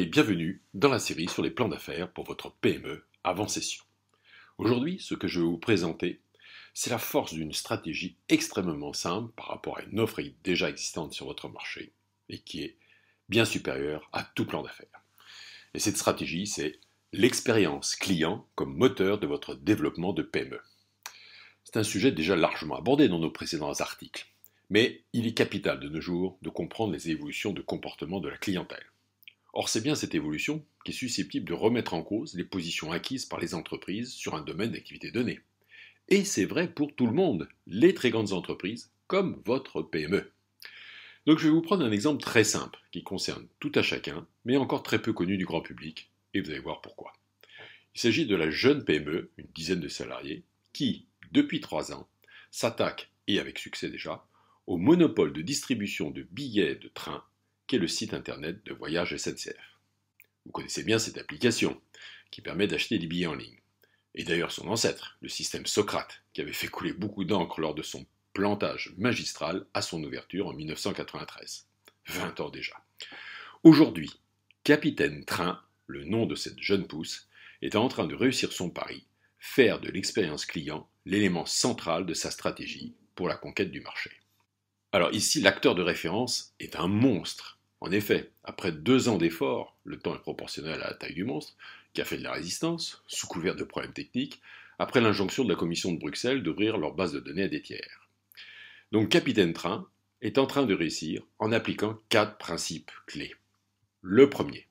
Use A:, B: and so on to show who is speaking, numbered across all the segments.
A: bienvenue dans la série sur les plans d'affaires pour votre PME avant session. Aujourd'hui, ce que je vais vous présenter, c'est la force d'une stratégie extrêmement simple par rapport à une offre déjà existante sur votre marché et qui est bien supérieure à tout plan d'affaires. Et cette stratégie, c'est l'expérience client comme moteur de votre développement de PME. C'est un sujet déjà largement abordé dans nos précédents articles, mais il est capital de nos jours de comprendre les évolutions de comportement de la clientèle. Or, c'est bien cette évolution qui est susceptible de remettre en cause les positions acquises par les entreprises sur un domaine d'activité donné. Et c'est vrai pour tout le monde, les très grandes entreprises comme votre PME. Donc je vais vous prendre un exemple très simple qui concerne tout à chacun, mais encore très peu connu du grand public, et vous allez voir pourquoi. Il s'agit de la jeune PME, une dizaine de salariés, qui, depuis 3 ans, s'attaque, et avec succès déjà, au monopole de distribution de billets de train qu'est le site internet de Voyage SNCF. Vous connaissez bien cette application, qui permet d'acheter des billets en ligne. Et d'ailleurs son ancêtre, le système Socrate, qui avait fait couler beaucoup d'encre lors de son plantage magistral à son ouverture en 1993. 20 ans déjà. Aujourd'hui, Capitaine Train, le nom de cette jeune pousse, est en train de réussir son pari, faire de l'expérience client l'élément central de sa stratégie pour la conquête du marché. Alors ici, l'acteur de référence est un monstre. En effet, après 2 ans d'efforts, le temps est proportionnel à la taille du monstre, qui a fait de la résistance, sous couvert de problèmes techniques, après l'injonction de la Commission de Bruxelles d'ouvrir leur base de données à des tiers. Donc Capitaine Train est en train de réussir en appliquant 4 principes clés. Le premier,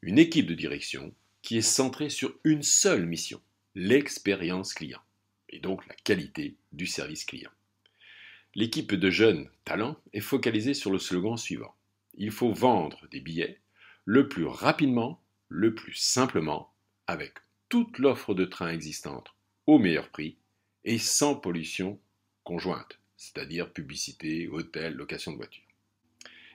A: une équipe de direction qui est centrée sur une seule mission, l'expérience client, et donc la qualité du service client. L'équipe de jeunes talents est focalisée sur le slogan suivant. Il faut vendre des billets le plus rapidement, le plus simplement, avec toute l'offre de train existante au meilleur prix et sans pollution conjointe, c'est-à-dire publicité, hôtel, location de voiture.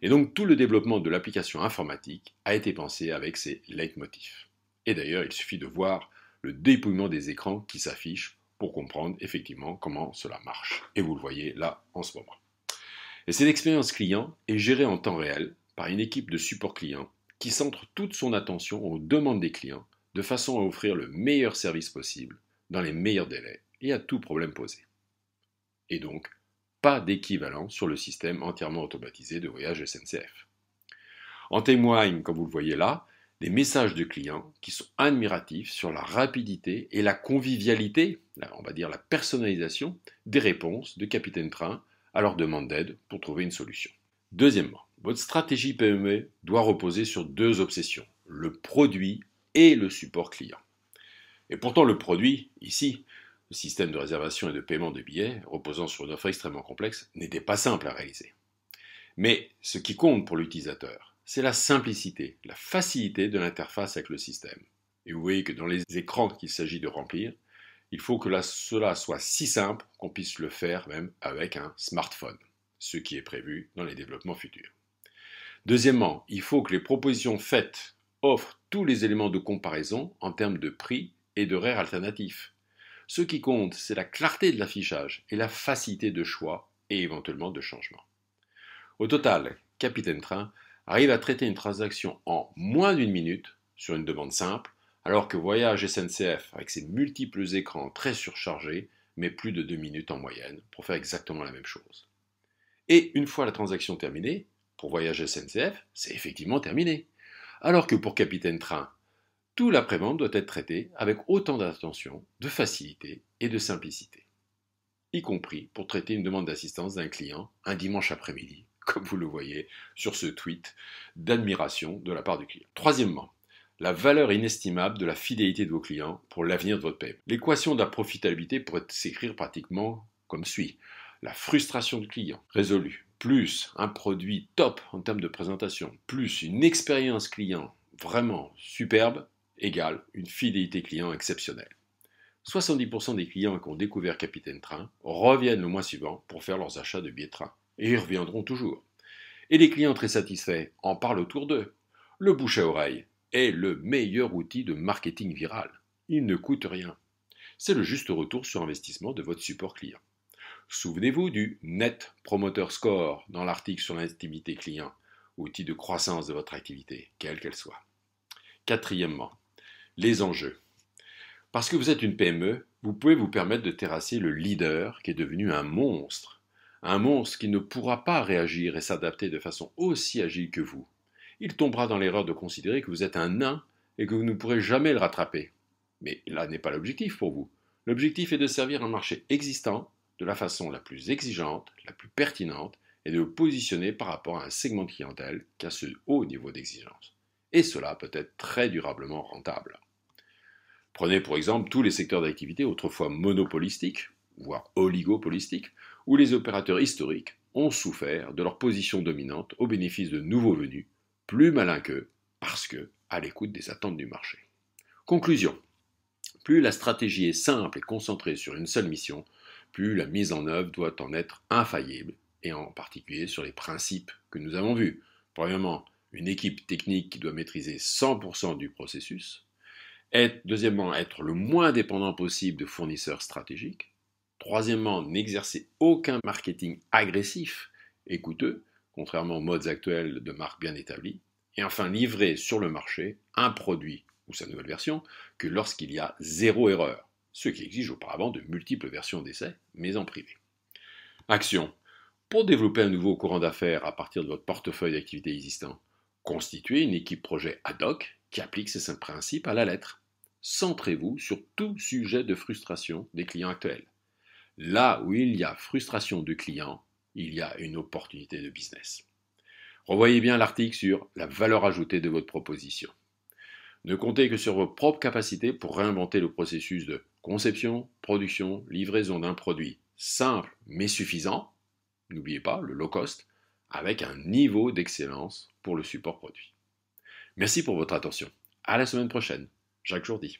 A: Et donc tout le développement de l'application informatique a été pensé avec ces leitmotifs. Et d'ailleurs, il suffit de voir le dépouillement des écrans qui s'affichent pour comprendre effectivement comment cela marche. Et vous le voyez là en ce moment. Et cette expérience client est gérée en temps réel par une équipe de support client qui centre toute son attention aux demandes des clients de façon à offrir le meilleur service possible, dans les meilleurs délais et à tout problème posé. Et donc, pas d'équivalent sur le système entièrement automatisé de Voyage SNCF. En témoignent, comme vous le voyez là, des messages de clients qui sont admiratifs sur la rapidité et la convivialité, on va dire la personnalisation des réponses de Capitaine Train à leur demande d'aide pour trouver une solution. Deuxièmement, votre stratégie PME doit reposer sur 2 obsessions, le produit et le support client. Et pourtant le produit, ici, le système de réservation et de paiement de billets, reposant sur une offre extrêmement complexe, n'était pas simple à réaliser. Mais ce qui compte pour l'utilisateur, c'est la simplicité, la facilité de l'interface avec le système. Et vous voyez que dans les écrans qu'il s'agit de remplir, il faut que cela soit si simple qu'on puisse le faire même avec un smartphone, ce qui est prévu dans les développements futurs. Deuxièmement, il faut que les propositions faites offrent tous les éléments de comparaison en termes de prix et d'horaires alternatifs. Ce qui compte, c'est la clarté de l'affichage et la facilité de choix et éventuellement de changement. Au total, Capitaine Train arrive à traiter une transaction en moins d'1 minute sur une demande simple, alors que Voyage SNCF, avec ses multiples écrans très surchargés, met plus de 2 minutes en moyenne pour faire exactement la même chose. Et une fois la transaction terminée, pour Voyage SNCF, c'est effectivement terminé. Alors que pour Capitaine Train, tout l'après-vente doit être traité avec autant d'attention, de facilité et de simplicité. Y compris pour traiter une demande d'assistance d'un client un dimanche après-midi, comme vous le voyez sur ce tweet d'admiration de la part du client. Troisièmement, la valeur inestimable de la fidélité de vos clients pour l'avenir de votre PME. L'équation de la profitabilité pourrait s'écrire pratiquement comme suit. La frustration du client résolue, plus un produit top en termes de présentation, plus une expérience client vraiment superbe, égale une fidélité client exceptionnelle. 70% des clients qui ont découvert Capitaine Train reviennent le mois suivant pour faire leurs achats de billets de train. Et ils reviendront toujours. Et les clients très satisfaits en parlent autour d'eux. Le bouche à oreille est le meilleur outil de marketing viral. Il ne coûte rien. C'est le juste retour sur investissement de votre support client. Souvenez-vous du Net Promoter Score dans l'article sur l'intimité client, outil de croissance de votre activité, quelle qu'elle soit. Quatrièmement, les enjeux. Parce que vous êtes une PME, vous pouvez vous permettre de terrasser le leader qui est devenu un monstre. Un monstre qui ne pourra pas réagir et s'adapter de façon aussi agile que vous. Il tombera dans l'erreur de considérer que vous êtes un nain et que vous ne pourrez jamais le rattraper. Mais là n'est pas l'objectif pour vous. L'objectif est de servir un marché existant de la façon la plus exigeante, la plus pertinente, et de vous positionner par rapport à un segment de clientèle qui a ce haut niveau d'exigence. Et cela peut être très durablement rentable. Prenez pour exemple tous les secteurs d'activité autrefois monopolistiques, voire oligopolistiques, où les opérateurs historiques ont souffert de leur position dominante au bénéfice de nouveaux venus, plus malins qu'eux, parce que à l'écoute des attentes du marché. Conclusion. Plus la stratégie est simple et concentrée sur une seule mission, plus la mise en œuvre doit en être infaillible, et en particulier sur les principes que nous avons vus. Premièrement, une équipe technique qui doit maîtriser 100% du processus. Deuxièmement, être le moins dépendant possible de fournisseurs stratégiques. Troisièmement, n'exercer aucun marketing agressif et coûteux, contrairement aux modes actuels de marques bien établies. Et enfin, livrer sur le marché un produit ou sa nouvelle version que lorsqu'il y a zéro erreur, ce qui exige auparavant de multiples versions d'essai, mais en privé. Action. Pour développer un nouveau courant d'affaires à partir de votre portefeuille d'activités existant, constituez une équipe projet ad hoc qui applique ces 5 principes à la lettre. Centrez-vous sur tout sujet de frustration des clients actuels. Là où il y a frustration de clients, il y a une opportunité de business. Revoyez bien l'article sur la valeur ajoutée de votre proposition. Ne comptez que sur vos propres capacités pour réinventer le processus de conception, production, livraison d'un produit simple mais suffisant, n'oubliez pas le low cost, avec un niveau d'excellence pour le support produit. Merci pour votre attention. À la semaine prochaine. Jacques Jourdi.